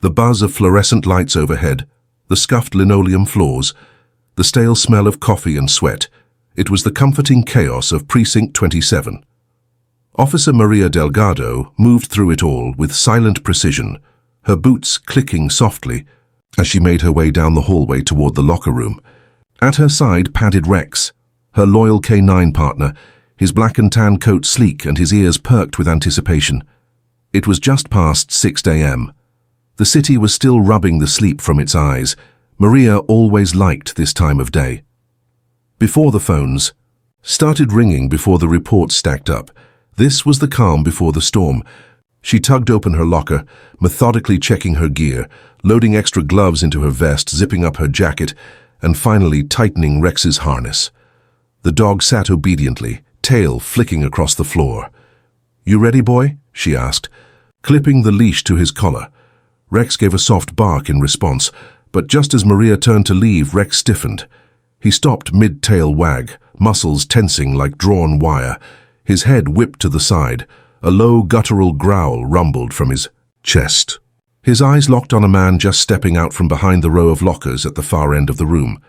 The buzz of fluorescent lights overhead, the scuffed linoleum floors, the stale smell of coffee and sweat. It was the comforting chaos of Precinct 27. Officer Maria Delgado moved through it all with silent precision, her boots clicking softly as she made her way down the hallway toward the locker room. At her side padded Rex, her loyal K9 partner, his black and tan coat sleek and his ears perked with anticipation. It was just past 6 a.m. The city was still rubbing the sleep from its eyes. Maria always liked this time of day. Before the phones started ringing, before the reports stacked up, this was the calm before the storm. She tugged open her locker, methodically checking her gear, loading extra gloves into her vest, zipping up her jacket, and finally tightening Rex's harness. The dog sat obediently, tail flicking across the floor. "You ready, boy?" she asked, clipping the leash to his collar. Rex gave a soft bark in response, but just as Maria turned to leave, Rex stiffened. He stopped mid-tail wag, muscles tensing like drawn wire. His head whipped to the side. A low, guttural growl rumbled from his chest. His eyes locked on a man just stepping out from behind the row of lockers at the far end of the room.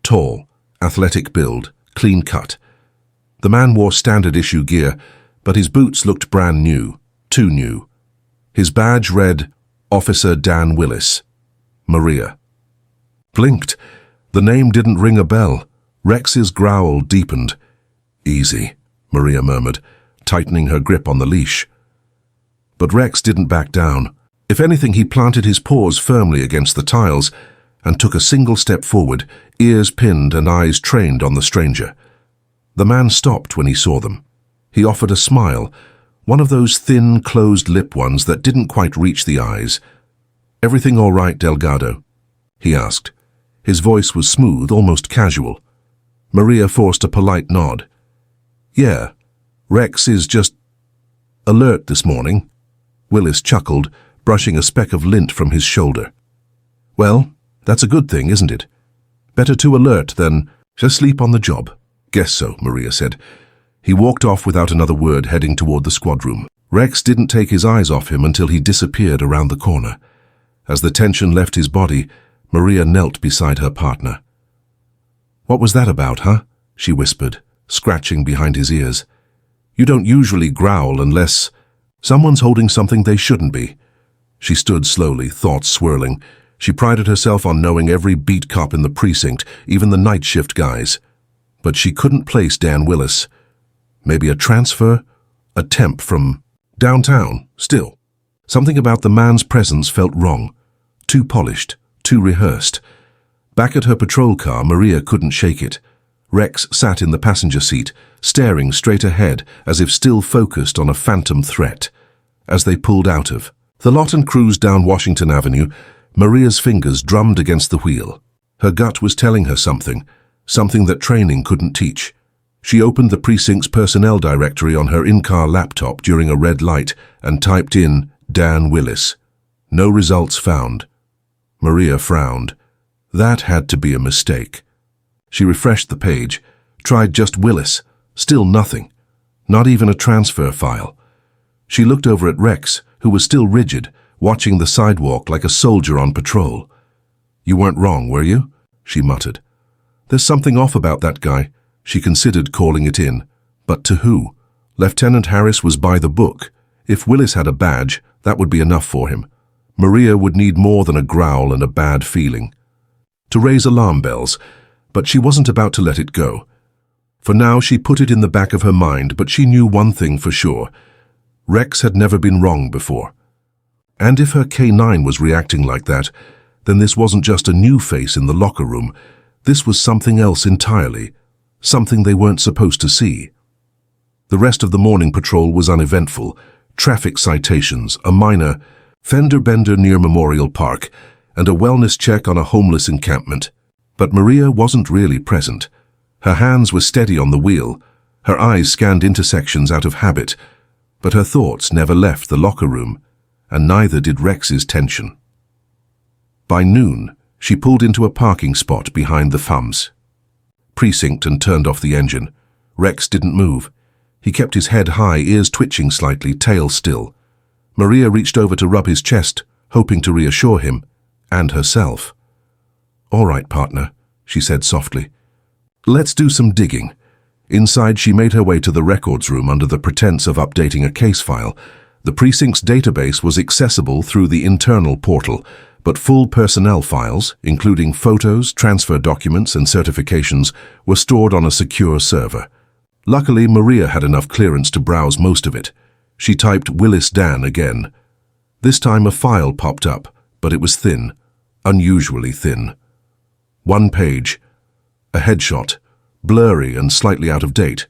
Tall, athletic build, clean cut. The man wore standard-issue gear, but his boots looked brand new, too new. His badge read, Officer Dan Willis. Maria blinked. The name didn't ring a bell. Rex's growl deepened. "Easy," Maria murmured, tightening her grip on the leash. But Rex didn't back down. If anything, he planted his paws firmly against the tiles and took a single step forward, ears pinned and eyes trained on the stranger. The man stopped when he saw them. He offered a smile, one of those thin, closed-lip ones that didn't quite reach the eyes. "Everything all right, Delgado?" he asked. His voice was smooth, almost casual. Maria forced a polite nod. "Yeah, Rex is just alert this morning." Willis chuckled, brushing a speck of lint from his shoulder. "Well, that's a good thing, isn't it? Better too alert than just sleep on the job." "Guess so," Maria said. He walked off without another word, heading toward the squad room. Rex didn't take his eyes off him until he disappeared around the corner. As the tension left his body, Maria knelt beside her partner. "What was that about, huh?" she whispered, scratching behind his ears. "You don't usually growl unless someone's holding something they shouldn't be." She stood slowly, thoughts swirling. She prided herself on knowing every beat cop in the precinct, even the night shift guys. But she couldn't place Dan Willis. Maybe a transfer? A temp from downtown? Still, something about the man's presence felt wrong. Too polished, too rehearsed. Back at her patrol car, Maria couldn't shake it. Rex sat in the passenger seat, staring straight ahead as if still focused on a phantom threat. As they pulled out of the lot and cruised down Washington Avenue, Maria's fingers drummed against the wheel. Her gut was telling her something that training couldn't teach. She opened the precinct's personnel directory on her in-car laptop during a red light and typed in Dan Willis. No results found. Maria frowned. That had to be a mistake. She refreshed the page, tried just Willis. Still nothing. Not even a transfer file. She looked over at Rex, who was still rigid, watching the sidewalk like a soldier on patrol. "You weren't wrong, were you?" she muttered. "There's something off about that guy." She considered calling it in. But to who? Lieutenant Harris was by the book. If Willis had a badge, that would be enough for him. Maria would need more than a growl and a bad feeling to raise alarm bells, but she wasn't about to let it go. For now, she put it in the back of her mind, but she knew one thing for sure. Rex had never been wrong before. And if her K9 was reacting like that, then this wasn't just a new face in the locker room. This was something else entirely. Something they weren't supposed to see. The rest of the morning patrol was uneventful. Traffic citations, a minor fender bender near Memorial Park, and a wellness check on a homeless encampment. But Maria wasn't really present. Her hands were steady on the wheel. Her eyes scanned intersections out of habit, but her thoughts never left the locker room, and neither did Rex's tension. By noon, she pulled into a parking spot behind the FUMS precinct and turned off the engine. Rex didn't move. He kept his head high, ears twitching slightly, tail still. Maria reached over to rub his chest, hoping to reassure him, and herself. "All right, partner," she said softly. "Let's do some digging." Inside, she made her way to the records room under the pretense of updating a case file. The precinct's database was accessible through the internal portal, but full personnel files, including photos, transfer documents, and certifications, were stored on a secure server. Luckily, Maria had enough clearance to browse most of it. She typed Willis Dan again. This time a file popped up, but it was thin, unusually thin. One page, a headshot, blurry and slightly out of date.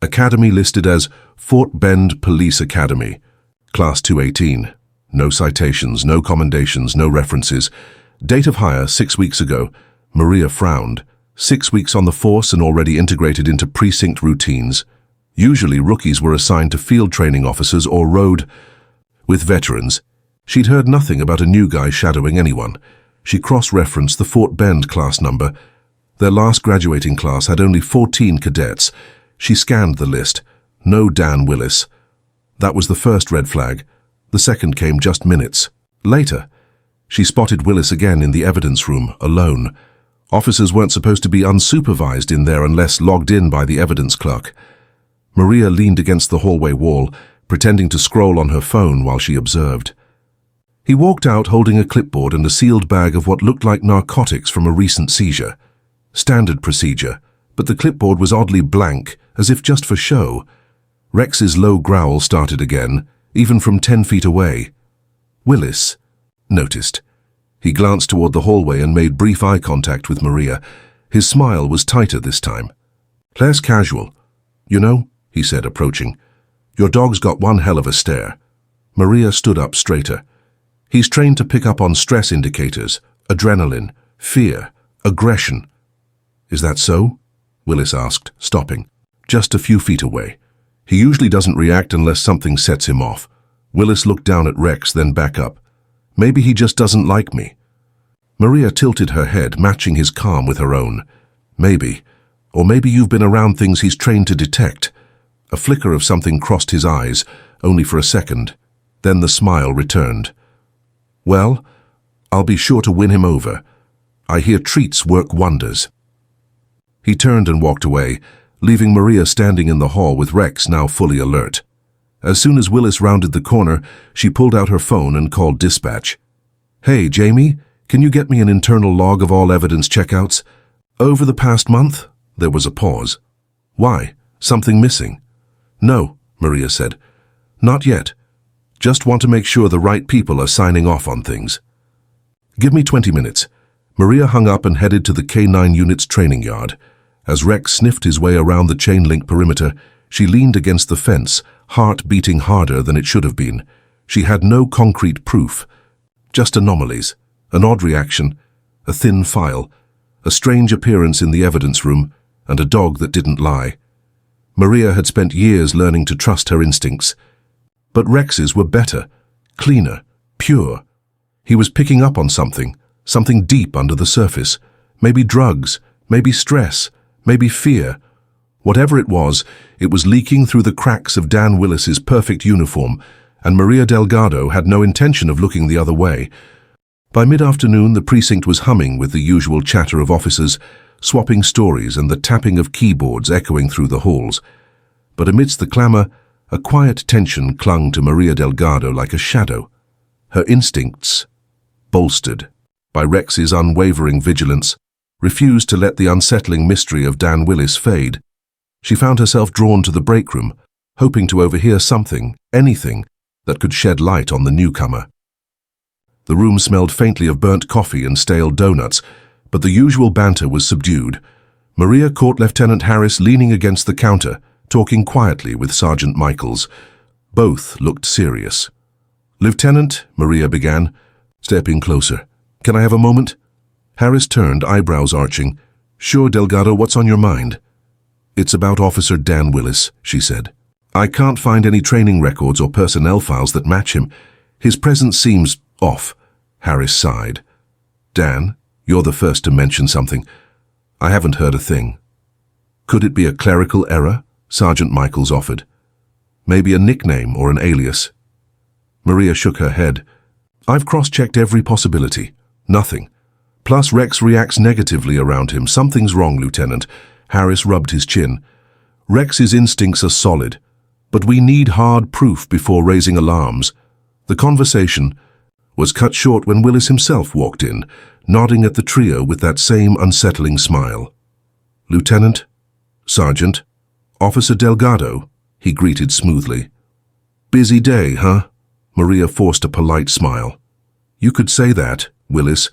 Academy listed as Fort Bend Police Academy, Class 218. No citations, no commendations, no references. Date of hire 6 weeks ago. Maria frowned. 6 weeks on the force and already integrated into precinct routines. Usually rookies were assigned to field training officers or rode with veterans. She'd heard nothing about a new guy shadowing anyone. She cross-referenced the Fort Bend class number. Their last graduating class had only 14 cadets. She scanned the list. No Dan Willis. That was the first red flag. The second came just minutes later. She spotted Willis again in the evidence room, alone. Officers weren't supposed to be unsupervised in there unless logged in by the evidence clerk. Maria leaned against the hallway wall, pretending to scroll on her phone while she observed. He walked out holding a clipboard and a sealed bag of what looked like narcotics from a recent seizure. Standard procedure, but the clipboard was oddly blank, as if just for show. Rex's low growl started again, even from 10 feet away. Willis noticed. He glanced toward the hallway and made brief eye contact with Maria. His smile was tighter this time. "Less casual. You know," he said, approaching. "Your dog's got one hell of a stare." Maria stood up straighter. "He's trained to pick up on stress indicators, adrenaline, fear, aggression." "Is that so?" Willis asked, stopping. "Just a few feet away. He usually doesn't react unless something sets him off." Willis looked down at Rex, then back up. "Maybe he just doesn't like me." Maria tilted her head, matching his calm with her own. "Maybe. Or maybe you've been around things he's trained to detect." A flicker of something crossed his eyes, only for a second. Then the smile returned. "Well, I'll be sure to win him over. I hear treats work wonders." He turned and walked away, leaving Maria standing in the hall with Rex now fully alert. As soon as Willis rounded the corner, she pulled out her phone and called dispatch. "Hey, Jamie, can you get me an internal log of all evidence checkouts? Over the past month?" There was a pause. "Why? Something missing?" "No," Maria said. "Not yet. Just want to make sure the right people are signing off on things." "Give me 20 minutes. Maria hung up and headed to the K9 unit's training yard. As Rex sniffed his way around the chain-link perimeter, she leaned against the fence, heart beating harder than it should have been. She had no concrete proof, just anomalies, an odd reaction, a thin file, a strange appearance in the evidence room, and a dog that didn't lie. Maria had spent years learning to trust her instincts. But Rex's were better, cleaner, pure. He was picking up on something deep under the surface. Maybe drugs, maybe stress, maybe fear. Whatever it was leaking through the cracks of Dan Willis's perfect uniform, and Maria Delgado had no intention of looking the other way. By mid-afternoon, the precinct was humming with the usual chatter of officers, swapping stories and the tapping of keyboards echoing through the halls. But amidst the clamor, a quiet tension clung to Maria Delgado like a shadow. Her instincts, bolstered by Rex's unwavering vigilance, refused to let the unsettling mystery of Dan Willis fade. She found herself drawn to the break room, hoping to overhear something, anything, that could shed light on the newcomer. The room smelled faintly of burnt coffee and stale donuts, but the usual banter was subdued. Maria caught Lieutenant Harris leaning against the counter, talking quietly with Sergeant Michaels. Both looked serious. "Lieutenant," Maria began, stepping closer. "Can I have a moment?" Harris turned, eyebrows arching. "Sure, Delgado, what's on your mind?" "It's about Officer Dan Willis," she said. "I can't find any training records or personnel files that match him. His presence seems off." Harris sighed. "Dan, you're the first to mention something. I haven't heard a thing." "Could it be a clerical error?" Sergeant Michaels offered. "Maybe a nickname or an alias." Maria shook her head. I've cross-checked every possibility. Nothing. Plus Rex reacts negatively around him. Something's wrong, Lieutenant. Harris rubbed his chin. Rex's instincts are solid, but we need hard proof before raising alarms. The conversation was cut short when Willis himself walked in, nodding at the trio with that same unsettling smile. Lieutenant, Sergeant, Officer Delgado, he greeted smoothly. Busy day, huh? Maria forced a polite smile. You could say that, Willis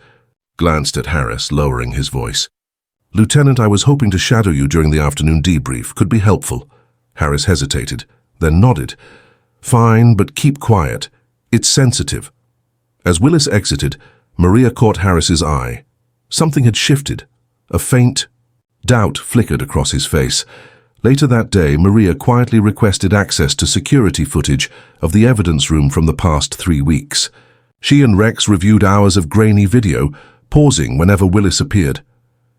glanced at Harris, lowering his voice. Lieutenant, I was hoping to shadow you during the afternoon debrief. Could be helpful. Harris hesitated, then nodded. Fine, but keep quiet. It's sensitive. As Willis exited, Maria caught Harris's eye. Something had shifted. A faint doubt flickered across his face. Later that day, Maria quietly requested access to security footage of the evidence room from the past 3 weeks. She and Rex reviewed hours of grainy video, pausing whenever Willis appeared.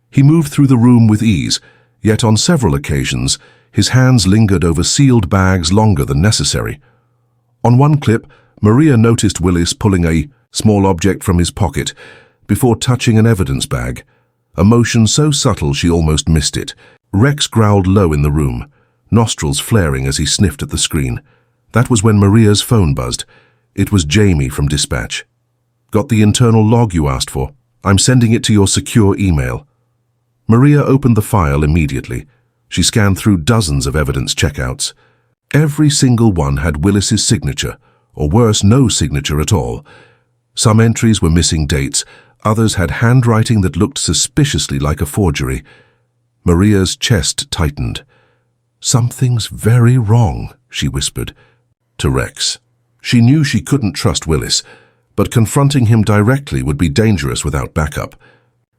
He moved through the room with ease, yet on several occasions, his hands lingered over sealed bags longer than necessary. On one clip, Maria noticed Willis pulling a small object from his pocket before touching an evidence bag, a motion so subtle she almost missed it. Rex growled low in the room, nostrils flaring as he sniffed at the screen. That was when Maria's phone buzzed. It was Jamie from dispatch. Got the internal log you asked for? I'm sending it to your secure email. Maria opened the file immediately. She scanned through dozens of evidence checkouts. Every single one had Willis's signature, or worse, no signature at all. Some entries were missing dates, others had handwriting that looked suspiciously like a forgery. Maria's chest tightened. Something's very wrong, she whispered to Rex. She knew she couldn't trust Willis, but confronting him directly would be dangerous without backup.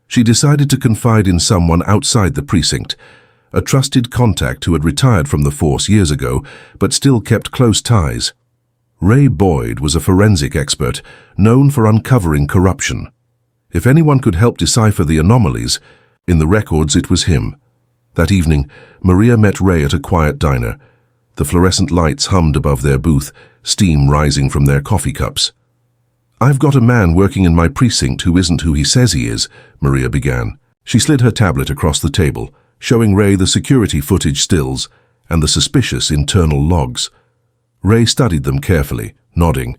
She decided to confide in someone outside the precinct, a trusted contact who had retired from the force years ago, but still kept close ties. Ray Boyd was a forensic expert, known for uncovering corruption. If anyone could help decipher the anomalies, in the records it was him. That evening, Maria met Ray at a quiet diner. The fluorescent lights hummed above their booth, steam rising from their coffee cups. I've got a man working in my precinct who isn't who he says he is, Maria began. She slid her tablet across the table, showing Ray the security footage stills and the suspicious internal logs. Ray studied them carefully, nodding.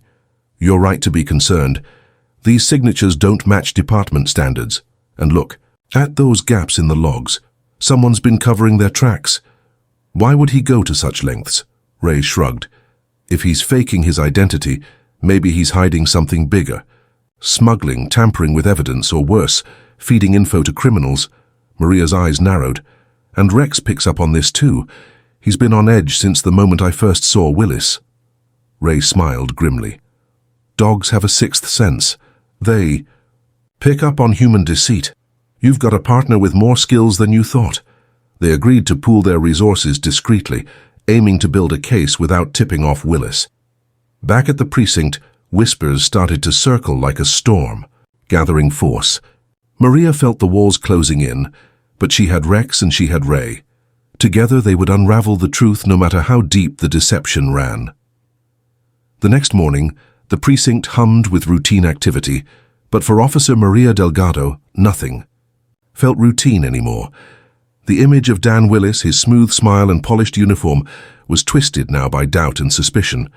You're right to be concerned. These signatures don't match department standards. And look, at those gaps in the logs, someone's been covering their tracks. Why would he go to such lengths? Ray shrugged. If he's faking his identity, maybe he's hiding something bigger. Smuggling, tampering with evidence, or worse, feeding info to criminals. Maria's eyes narrowed. And Rex picks up on this too. He's been on edge since the moment I first saw Willis. Ray smiled grimly. Dogs have a sixth sense. They pick up on human deceit. You've got a partner with more skills than you thought. They agreed to pool their resources discreetly, aiming to build a case without tipping off Willis. Back at the precinct, whispers started to circle like a storm, gathering force. Maria felt the walls closing in, but she had Rex and she had Ray. Together they would unravel the truth no matter how deep the deception ran. The next morning, the precinct hummed with routine activity, but for Officer Maria Delgado, nothing felt routine anymore. The image of Dan Willis, his smooth smile and polished uniform, was twisted now by doubt and suspicion.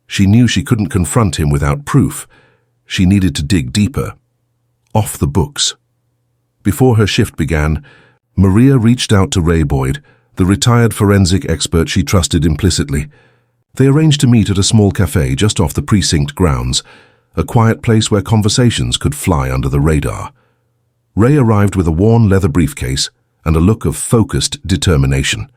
She knew she couldn't confront him without proof. She needed to dig deeper. Off the books. Before her shift began, Maria reached out to Ray Boyd, the retired forensic expert she trusted implicitly. They arranged to meet at a small cafe just off the precinct grounds, a quiet place where conversations could fly under the radar. Ray arrived with a worn leather briefcase and a look of focused determination.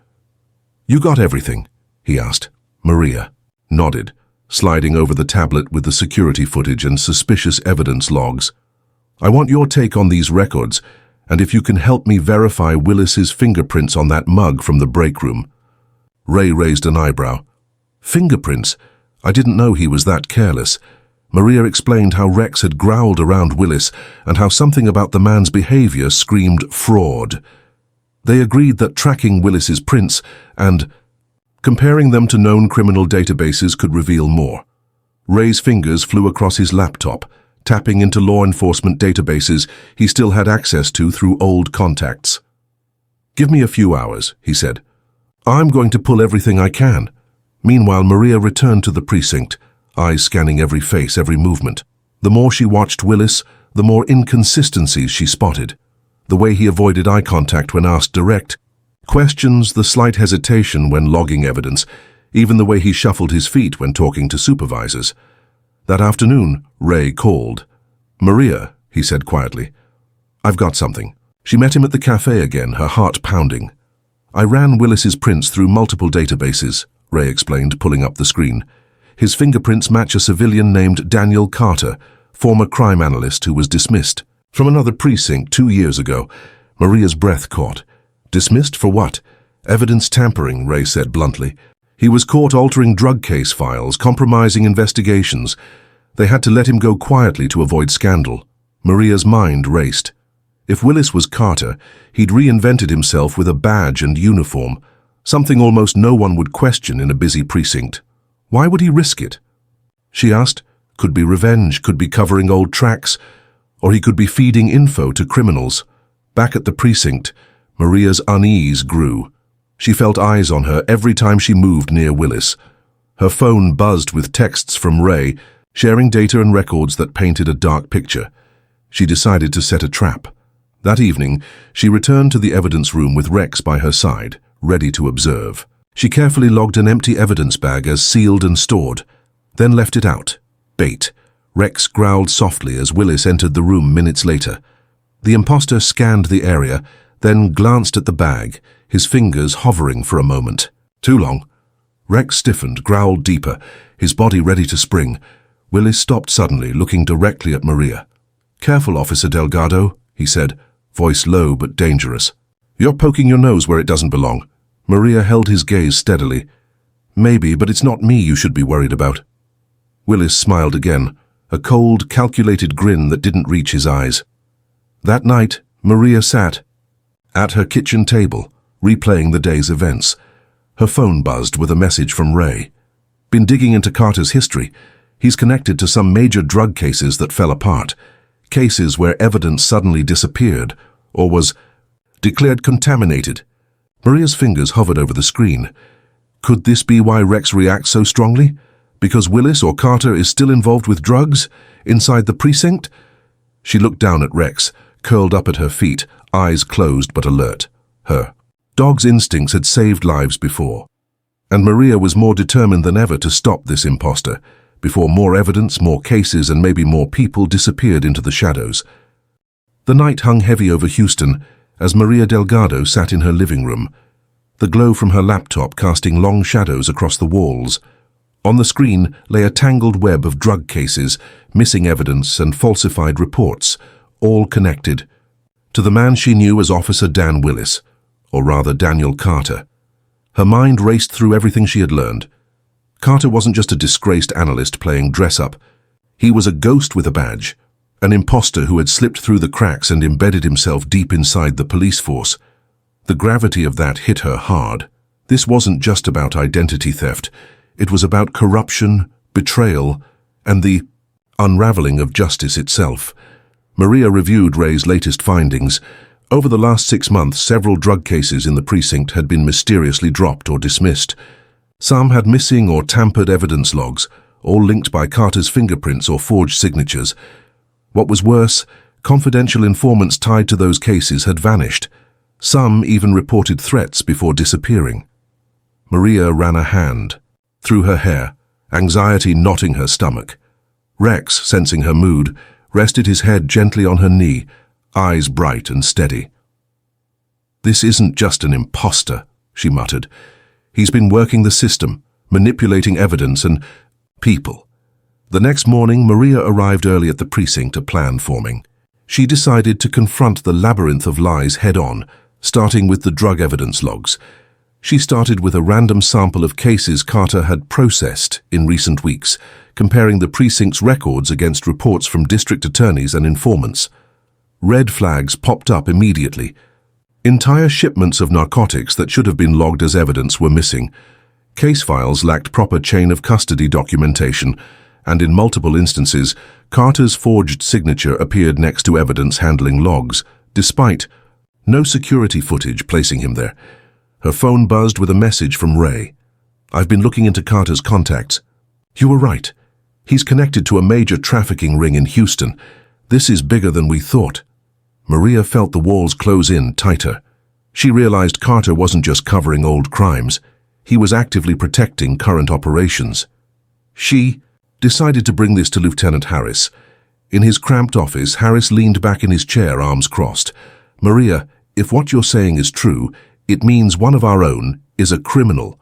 You got everything? He asked. Maria nodded, sliding over the tablet with the security footage and suspicious evidence logs. I want your take on these records, and if you can help me verify Willis's fingerprints on that mug from the break room. Ray raised an eyebrow. Fingerprints? I didn't know he was that careless. Maria explained how Rex had growled around Willis and how something about the man's behavior screamed fraud. They agreed that tracking Willis's prints and comparing them to known criminal databases could reveal more. Ray's fingers flew across his laptop, tapping into law enforcement databases he still had access to through old contacts. "Give me a few hours," he said. "I'm going to pull everything I can." Meanwhile, Maria returned to the precinct, eyes scanning every face, every movement. The more she watched Willis, the more inconsistencies she spotted. The way he avoided eye contact when asked direct questions, the slight hesitation when logging evidence, even the way he shuffled his feet when talking to supervisors. That afternoon, Ray called. "Maria," he said quietly, "I've got something." She met him at the cafe again, her heart pounding. "I ran Willis's prints through multiple databases," Ray explained, pulling up the screen. "His fingerprints match a civilian named Daniel Carter, former crime analyst who was dismissed from another precinct 2 years ago." Maria's breath caught. "Dismissed for what?" "Evidence tampering," Ray said bluntly. "He was caught altering drug case files, compromising investigations. They had to let him go quietly to avoid scandal." Maria's mind raced. If Willis was Carter, he'd reinvented himself with a badge and uniform, something almost no one would question in a busy precinct. Why would he risk it? She asked. Could be revenge, could be covering old tracks, or he could be feeding info to criminals. Back at the precinct, Maria's unease grew. She felt eyes on her every time she moved near Willis. Her phone buzzed with texts from Ray, sharing data and records that painted a dark picture. She decided to set a trap. That evening, she returned to the evidence room with Rex by her side, ready to observe. She carefully logged an empty evidence bag as sealed and stored, then left it out. Bait. Rex growled softly as Willis entered the room minutes later. The impostor scanned the area, then glanced at the bag, his fingers hovering for a moment. Too long. Rex stiffened, growled deeper, his body ready to spring. Willis stopped suddenly, looking directly at Maria. "Careful, Officer Delgado," he said, voice low but dangerous. "You're poking your nose where it doesn't belong." Maria held his gaze steadily. "Maybe, but it's not me you should be worried about." Willis smiled again, a cold, calculated grin that didn't reach his eyes. That night, Maria sat at her kitchen table, replaying the day's events. Her phone buzzed with a message from Ray. "Been digging into Carter's history. He's connected to some major drug cases that fell apart. Cases where evidence suddenly disappeared or was declared contaminated." Maria's fingers hovered over the screen. Could this be why Rex reacts so strongly? Because Willis or Carter is still involved with drugs inside the precinct? She looked down at Rex, curled up at her feet, eyes closed but alert. Her dog's instincts had saved lives before, and Maria was more determined than ever to stop this impostor, before more evidence, more cases, and maybe more people disappeared into the shadows. The night hung heavy over Houston as Maria Delgado sat in her living room, the glow from her laptop casting long shadows across the walls. On the screen lay a tangled web of drug cases, missing evidence, and falsified reports, all connected to the man she knew as Officer Dan Willis, or rather Daniel Carter. Her mind raced through everything she had learned. Carter wasn't just a disgraced analyst playing dress-up. He was a ghost with a badge, an imposter who had slipped through the cracks and embedded himself deep inside the police force. The gravity of that hit her hard. This wasn't just about identity theft. It was about corruption, betrayal, and the unraveling of justice itself. Maria reviewed Ray's latest findings. Over the last 6 months, several drug cases in the precinct had been mysteriously dropped or dismissed. Some had missing or tampered evidence logs, all linked by Carter's fingerprints or forged signatures. What was worse, confidential informants tied to those cases had vanished. Some even reported threats before disappearing. Maria ran a hand through her hair, anxiety knotting her stomach. Rex, sensing her mood, rested his head gently on her knee, eyes bright and steady. "This isn't just an imposter," she muttered. "He's been working the system, manipulating evidence and people." The next morning, Maria arrived early at the precinct, a plan forming. She decided to confront the labyrinth of lies head-on, starting with the drug evidence logs. She started with a random sample of cases Carter had processed in recent weeks, comparing the precinct's records against reports from district attorneys and informants. Red flags popped up immediately. Entire shipments of narcotics that should have been logged as evidence were missing. Case files lacked proper chain of custody documentation, and in multiple instances, Carter's forged signature appeared next to evidence handling logs, despite no security footage placing him there. Her phone buzzed with a message from Ray. "I've been looking into Carter's contacts. You were right. He's connected to a major trafficking ring in Houston. This is bigger than we thought." Maria felt the walls close in tighter. She realized Carter wasn't just covering old crimes. He was actively protecting current operations. She decided to bring this to Lieutenant Harris. In his cramped office, Harris leaned back in his chair, arms crossed. "Maria, if what you're saying is true, it means one of our own is a criminal.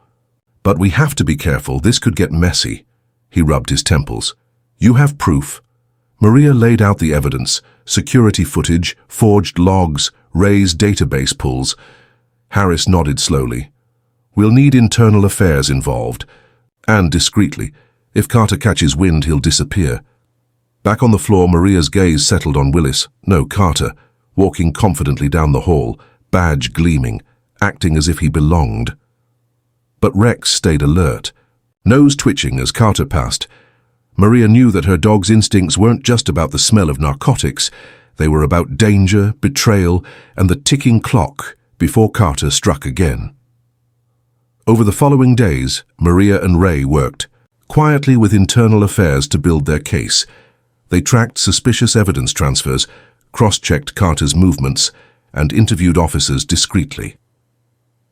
But we have to be careful, this could get messy." He rubbed his temples. "You have proof?" Maria laid out the evidence: security footage, forged logs, Ray's database pulls. Harris nodded slowly. "We'll need internal affairs involved. And discreetly. If Carter catches wind, he'll disappear." Back on the floor, Maria's gaze settled on Willis, no, Carter, walking confidently down the hall, badge gleaming, acting as if he belonged. But Rex stayed alert, nose twitching as Carter passed. Maria knew that her dog's instincts weren't just about the smell of narcotics. They were about danger, betrayal, and the ticking clock before Carter struck again. Over the following days, Maria and Ray worked quietly with internal affairs to build their case. They tracked suspicious evidence transfers, cross-checked Carter's movements, and interviewed officers discreetly.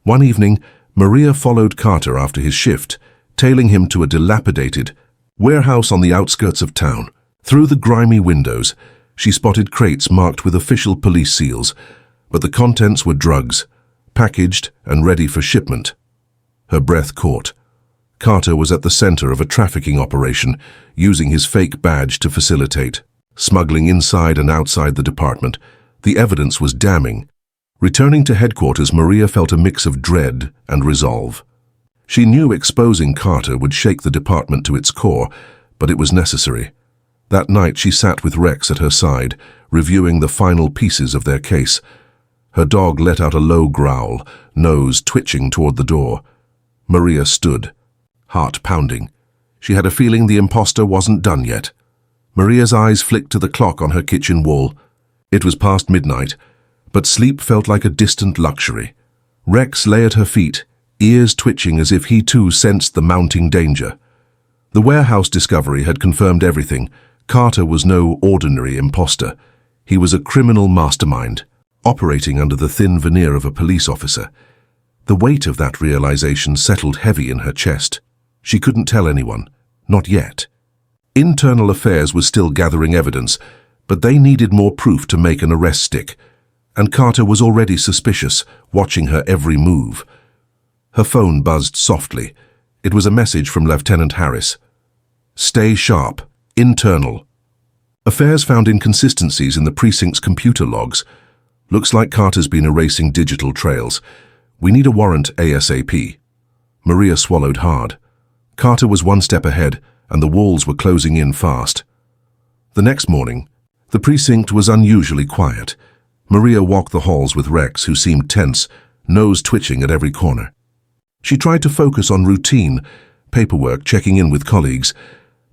One evening, Maria followed Carter after his shift, tailing him to a dilapidated warehouse on the outskirts of town. Through the grimy windows, she spotted crates marked with official police seals, but the contents were drugs, packaged and ready for shipment. Her breath caught. Carter was at the center of a trafficking operation, using his fake badge to facilitate, smuggling inside and outside the department. The evidence was damning. Returning to headquarters, Maria felt a mix of dread and resolve. She knew exposing Carter would shake the department to its core, but it was necessary. That night she sat with Rex at her side, reviewing the final pieces of their case. Her dog let out a low growl, nose twitching toward the door. Maria stood, heart pounding. She had a feeling the impostor wasn't done yet. Maria's eyes flicked to the clock on her kitchen wall. It was past midnight, but sleep felt like a distant luxury. Rex lay at her feet, ears twitching as if he too sensed the mounting danger. The warehouse discovery had confirmed everything. Carter was no ordinary impostor. He was a criminal mastermind, operating under the thin veneer of a police officer. The weight of that realization settled heavy in her chest. She couldn't tell anyone, not yet. Internal affairs was still gathering evidence, but they needed more proof to make an arrest stick. And Carter was already suspicious, watching her every move. Her phone buzzed softly. It was a message from Lieutenant Harris. "Stay sharp. Internal." Affairs found inconsistencies in the precinct's computer logs. "Looks like Carter's been erasing digital trails. We need a warrant ASAP." Maria swallowed hard. Carter was one step ahead, and the walls were closing in fast. The next morning, the precinct was unusually quiet. Maria walked the halls with Rex, who seemed tense, nose twitching at every corner. She tried to focus on routine, paperwork, checking in with colleagues,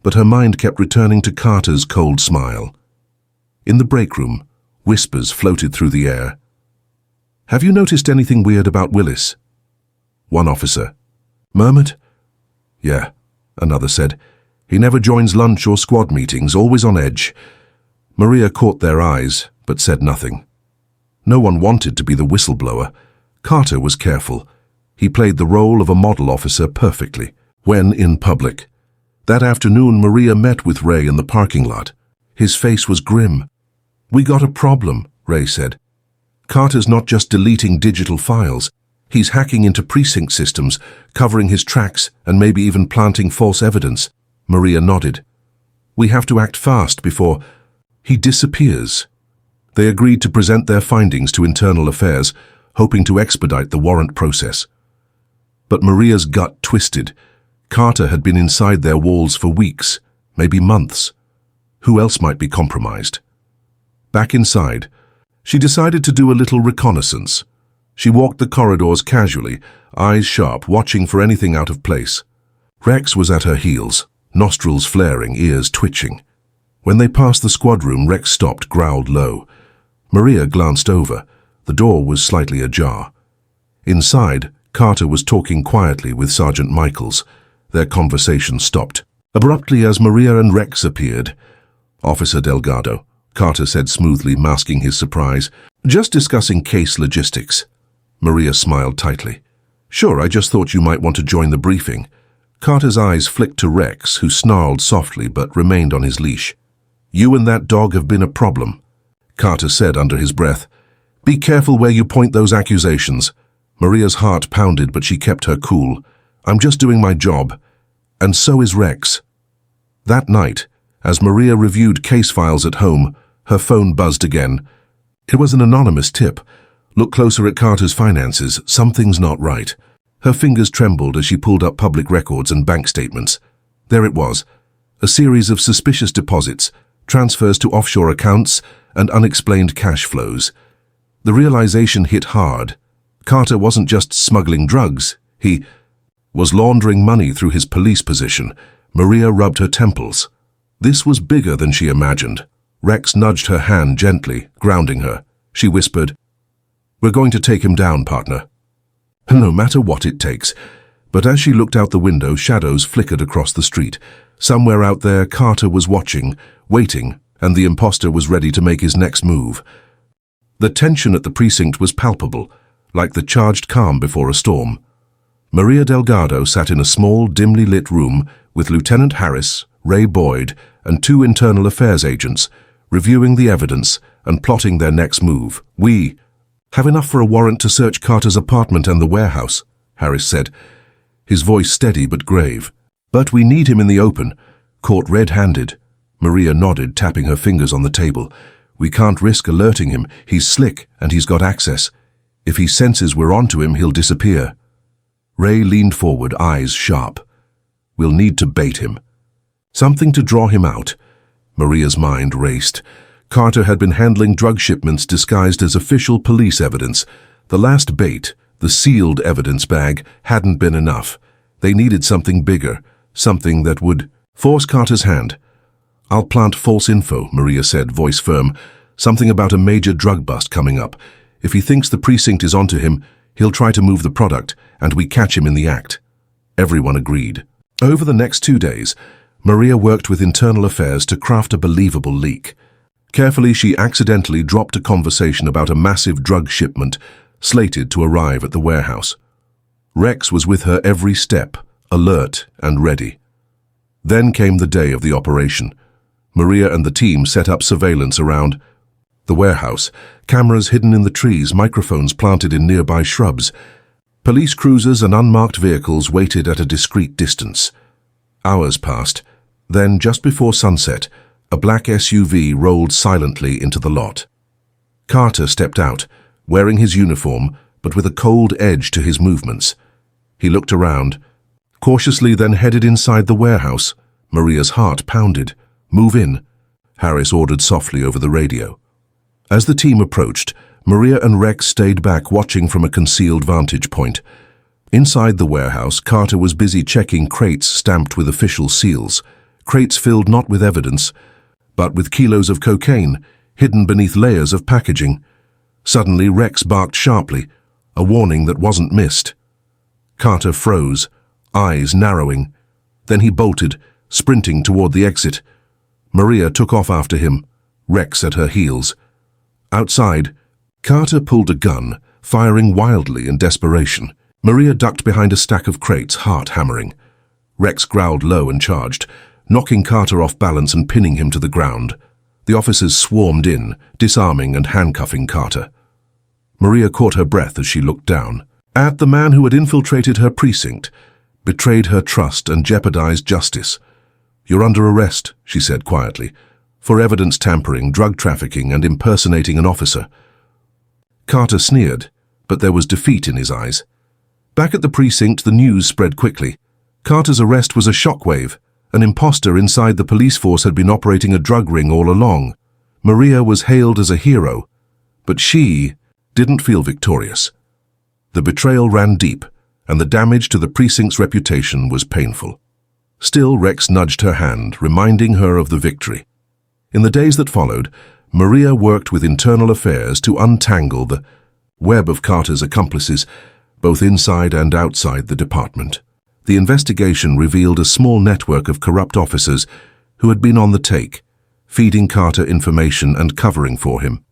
but her mind kept returning to Carter's cold smile. In the break room, whispers floated through the air. "Have you noticed anything weird about Willis?" One officer murmured. "Yeah," another said. "He never joins lunch or squad meetings, always on edge." Maria caught their eyes, but said nothing. No one wanted to be the whistleblower. Carter was careful. He played the role of a model officer perfectly, when in public. That afternoon, Maria met with Ray in the parking lot. His face was grim. "We got a problem," Ray said. "Carter's not just deleting digital files. He's hacking into precinct systems, covering his tracks, and maybe even planting false evidence." Maria nodded. "We have to act fast before he disappears." They agreed to present their findings to internal affairs, hoping to expedite the warrant process. But Maria's gut twisted. Carter had been inside their walls for weeks, maybe months. Who else might be compromised? Back inside, she decided to do a little reconnaissance. She walked the corridors casually, eyes sharp, watching for anything out of place. Rex was at her heels, nostrils flaring, ears twitching. When they passed the squad room, Rex stopped, growled low. Maria glanced over. The door was slightly ajar. Inside, Carter was talking quietly with Sergeant Michaels. Their conversation stopped abruptly as Maria and Rex appeared. "Officer Delgado," Carter said smoothly, masking his surprise. "Just discussing case logistics." Maria smiled tightly. "Sure, I just thought you might want to join the briefing." Carter's eyes flicked to Rex, who snarled softly but remained on his leash. "You and that dog have been a problem," Carter said under his breath. "Be careful where you point those accusations." Maria's heart pounded, but she kept her cool. "I'm just doing my job." And so is Rex. That night, as Maria reviewed case files at home, her phone buzzed again. It was an anonymous tip. "Look closer at Carter's finances. Something's not right." Her fingers trembled as she pulled up public records and bank statements. There it was, a series of suspicious deposits, transfers to offshore accounts, and unexplained cash flows. The realization hit hard. Carter wasn't just smuggling drugs. He was laundering money through his police position. Maria rubbed her temples. This was bigger than she imagined. Rex nudged her hand gently, grounding her. She whispered, "We're going to take him down, partner. No matter what it takes." But as she looked out the window, shadows flickered across the street. Somewhere out there, Carter was watching, waiting, and the imposter was ready to make his next move. The tension at the precinct was palpable, like the charged calm before a storm. Maria Delgado sat in a small, dimly lit room with Lieutenant Harris, Ray Boyd, and 2 internal affairs agents, reviewing the evidence and plotting their next move. "We have enough for a warrant to search Carter's apartment and the warehouse," Harris said, his voice steady but grave. "But we need him in the open, caught red-handed." Maria nodded, tapping her fingers on the table. "We can't risk alerting him. He's slick, and he's got access. If he senses we're onto him, he'll disappear." Ray leaned forward, eyes sharp. "We'll need to bait him. Something to draw him out." Maria's mind raced. Carter had been handling drug shipments disguised as official police evidence. The last bait, the sealed evidence bag, hadn't been enough. They needed something bigger, something that would force Carter's hand. "I'll plant false info," Maria said, voice firm. "Something about a major drug bust coming up. If he thinks the precinct is onto him, he'll try to move the product, and we catch him in the act." Everyone agreed. Over the next 2 days, Maria worked with internal affairs to craft a believable leak. Carefully, she accidentally dropped a conversation about a massive drug shipment slated to arrive at the warehouse. Rex was with her every step, alert and ready. Then came the day of the operation. Maria and the team set up surveillance around the warehouse, cameras hidden in the trees, microphones planted in nearby shrubs. Police cruisers and unmarked vehicles waited at a discreet distance. Hours passed. Then, just before sunset, a black SUV rolled silently into the lot. Carter stepped out, wearing his uniform, but with a cold edge to his movements. He looked around, cautiously, then headed inside the warehouse. Maria's heart pounded. "Move in," Harris ordered softly over the radio. As the team approached, Maria and Rex stayed back, watching from a concealed vantage point. Inside the warehouse, Carter was busy checking crates stamped with official seals, crates filled not with evidence, but with kilos of cocaine, hidden beneath layers of packaging. Suddenly, Rex barked sharply, a warning that wasn't missed. Carter froze, eyes narrowing. Then he bolted, sprinting toward the exit. Maria took off after him, Rex at her heels. Outside, Carter pulled a gun, firing wildly in desperation. Maria ducked behind a stack of crates, heart hammering. Rex growled low and charged, knocking Carter off balance and pinning him to the ground. The officers swarmed in, disarming and handcuffing Carter. Maria caught her breath as she looked down at the man who had infiltrated her precinct, betrayed her trust and jeopardized justice. "You're under arrest," she said quietly, "for evidence tampering, drug trafficking, and impersonating an officer." Carter sneered, but there was defeat in his eyes. Back at the precinct, the news spread quickly. Carter's arrest was a shockwave. An imposter inside the police force had been operating a drug ring all along. Maria was hailed as a hero, but she didn't feel victorious. The betrayal ran deep, and the damage to the precinct's reputation was painful. Still, Rex nudged her hand, reminding her of the victory. In the days that followed, Maria worked with internal affairs to untangle the web of Carter's accomplices, both inside and outside the department. The investigation revealed a small network of corrupt officers who had been on the take, feeding Carter information and covering for him.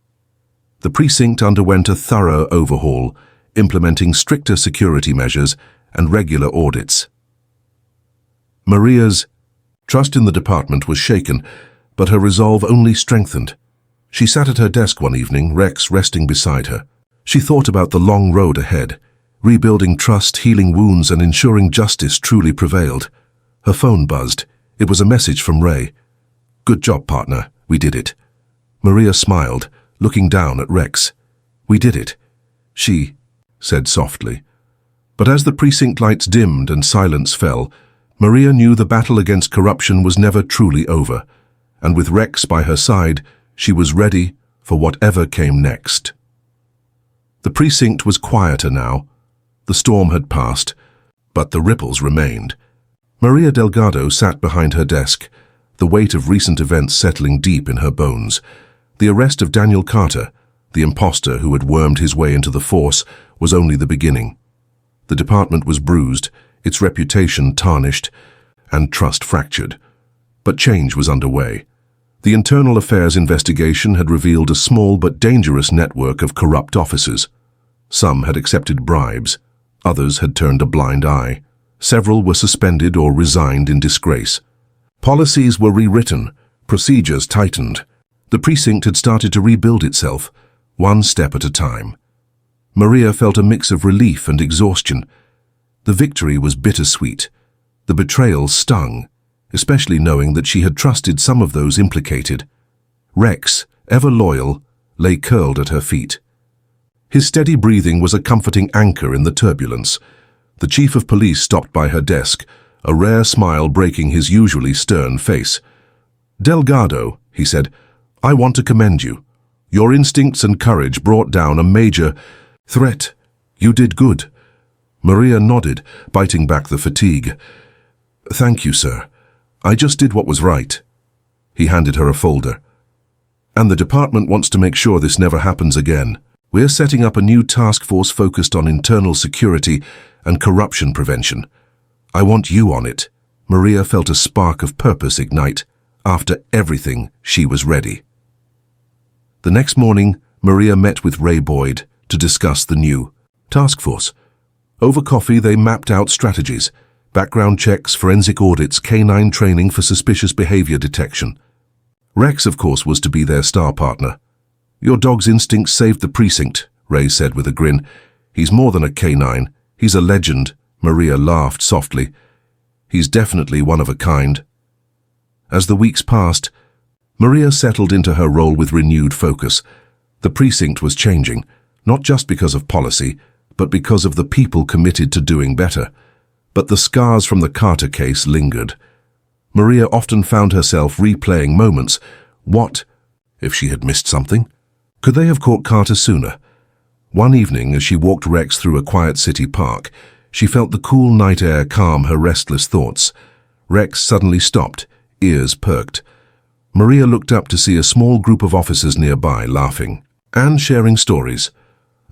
The precinct underwent a thorough overhaul, implementing stricter security measures and regular audits. Maria's trust in the department was shaken, but her resolve only strengthened. She sat at her desk one evening, Rex resting beside her. She thought about the long road ahead, rebuilding trust, healing wounds, and ensuring justice truly prevailed. Her phone buzzed. It was a message from Ray. "Good job, partner. We did it." Maria smiled, looking down at Rex. "We did it," she said softly. But as the precinct lights dimmed and silence fell, Maria knew the battle against corruption was never truly over, and with Rex by her side, she was ready for whatever came next. The precinct was quieter now. The storm had passed, but the ripples remained. Maria Delgado sat behind her desk, the weight of recent events settling deep in her bones. The arrest of Daniel Carter, the impostor who had wormed his way into the force, was only the beginning. The department was bruised, its reputation tarnished, and trust fractured. But change was underway. The internal affairs investigation had revealed a small but dangerous network of corrupt officers. Some had accepted bribes. Others had turned a blind eye. Several were suspended or resigned in disgrace. Policies were rewritten, procedures tightened. The precinct had started to rebuild itself, one step at a time. Maria felt a mix of relief and exhaustion. The victory was bittersweet. The betrayal stung, especially knowing that she had trusted some of those implicated. Rex, ever loyal, lay curled at her feet. His steady breathing was a comforting anchor in the turbulence. The chief of police stopped by her desk, a rare smile breaking his usually stern face. "Delgado," he said, "I want to commend you. Your instincts and courage brought down a major threat. You did good." Maria nodded, biting back the fatigue. "Thank you, sir. I just did what was right." He handed her a folder. "And the department wants to make sure this never happens again. We're setting up a new task force focused on internal security and corruption prevention. I want you on it." Maria felt a spark of purpose ignite. After everything, she was ready. The next morning, Maria met with Ray Boyd to discuss the new task force. Over coffee, they mapped out strategies, background checks, forensic audits, canine training for suspicious behavior detection. Rex, of course, was to be their star partner. "Your dog's instincts saved the precinct," Ray said with a grin. "He's more than a canine. He's a legend." Maria laughed softly. "He's definitely one of a kind." As the weeks passed, Maria settled into her role with renewed focus. The precinct was changing, not just because of policy, but because of the people committed to doing better. But the scars from the Carter case lingered. Maria often found herself replaying moments. What if she had missed something? Could they have caught Carter sooner? One evening, as she walked Rex through a quiet city park, she felt the cool night air calm her restless thoughts. Rex suddenly stopped, ears perked. Maria looked up to see a small group of officers nearby, laughing and sharing stories.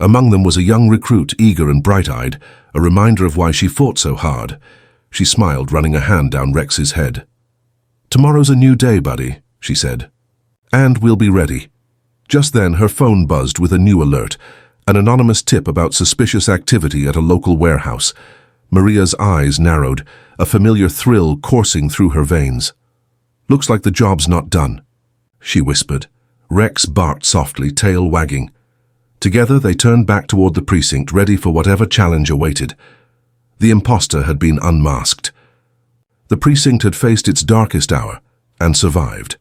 Among them was a young recruit, eager and bright-eyed, a reminder of why she fought so hard. She smiled, running a hand down Rex's head. "Tomorrow's a new day, buddy," she said. "And we'll be ready." Just then, her phone buzzed with a new alert, an anonymous tip about suspicious activity at a local warehouse. Maria's eyes narrowed, a familiar thrill coursing through her veins. "Looks like the job's not done," she whispered. Rex barked softly, tail wagging. Together, they turned back toward the precinct, ready for whatever challenge awaited. The impostor had been unmasked. The precinct had faced its darkest hour and survived.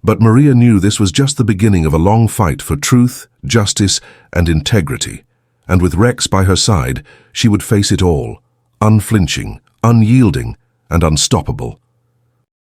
But Maria knew this was just the beginning of a long fight for truth, justice, and integrity. And with Rex by her side, she would face it all, unflinching, unyielding, and unstoppable.